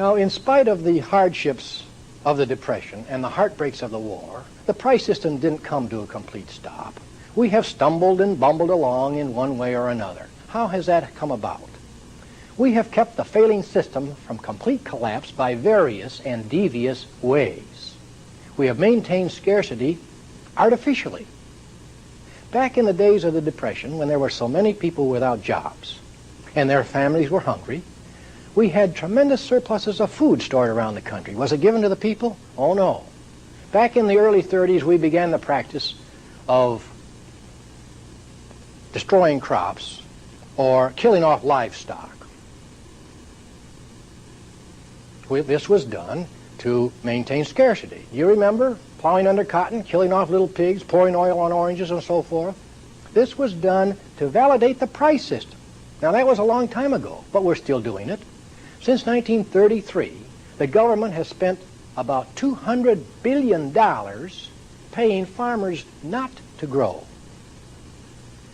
Now, in spite of the hardships of the Depression and the heartbreaks of the war, the price system didn't come to a complete stop. We have stumbled and bumbled along in one way or another. How has that come about? We have kept the failing system from complete collapse by various and devious ways. We have maintained scarcity artificially. Back in the days of the Depression, when there were so many people without jobs and their families were hungry, we had tremendous surpluses of food stored around the country. Was it given to the people? Oh, no. Back in the early 30s, we began the practice of destroying crops or killing off livestock. This was done to maintain scarcity. You remember plowing under cotton, killing off little pigs, pouring oil on oranges and so forth? This was done to validate the price system. Now, that was a long time ago, but we're still doing it. Since 1933, the government has spent about $200 billion paying farmers not to grow.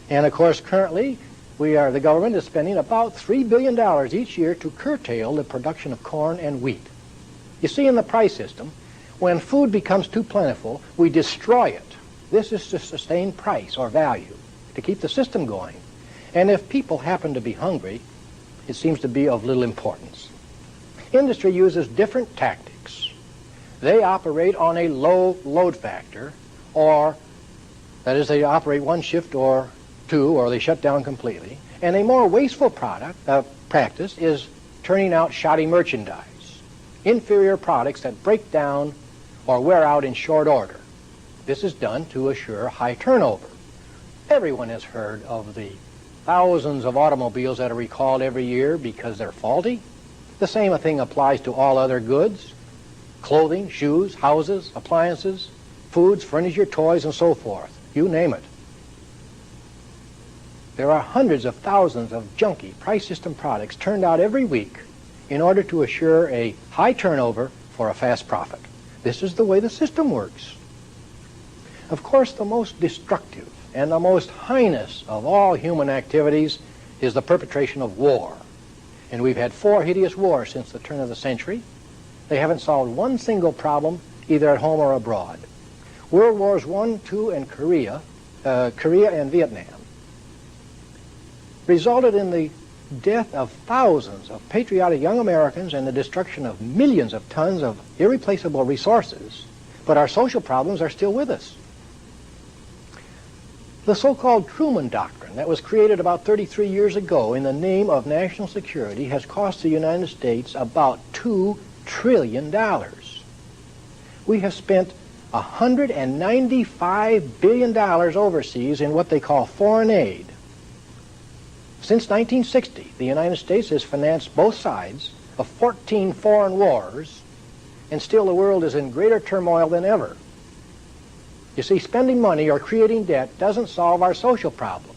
And of course, currently, the government is spending about $3 billion each year to curtail the production of corn and wheat. You see, in the price system, when food becomes too plentiful, we destroy it. This is to sustain price or value, to keep the system going. And if people happen to be hungry, it seems to be of little importance. Industry uses different tactics. They operate on a low load factor, or that is, they operate one shift or two, or they shut down completely. And a more wasteful practice is turning out shoddy merchandise, inferior products that break down or wear out in short order. This is done to assure high turnover. Everyone has heard of the thousands of automobiles that are recalled every year because they're faulty. The same thing applies to all other goods: clothing, shoes, houses, appliances, foods, furniture, toys, and so forth. You name it. There are hundreds of thousands of junky price system products turned out every week in order to assure a high turnover for a fast profit. This is the way the system works. Of course, the most destructive and the most heinous of all human activities is the perpetration of war. And we've had 4 hideous wars since the turn of the century. They haven't solved one single problem, either at home or abroad. World Wars I, II, and Korea and Vietnam resulted in the death of thousands of patriotic young Americans and the destruction of millions of tons of irreplaceable resources, but our social problems are still with us. The so-called Truman Doctrine that was created about 33 years ago in the name of national security has cost the United States about $2 trillion. We have spent $195 billion overseas in what they call foreign aid. Since 1960, the United States has financed both sides of 14 foreign wars, and still the world is in greater turmoil than ever. You see, spending money or creating debt doesn't solve our social problems.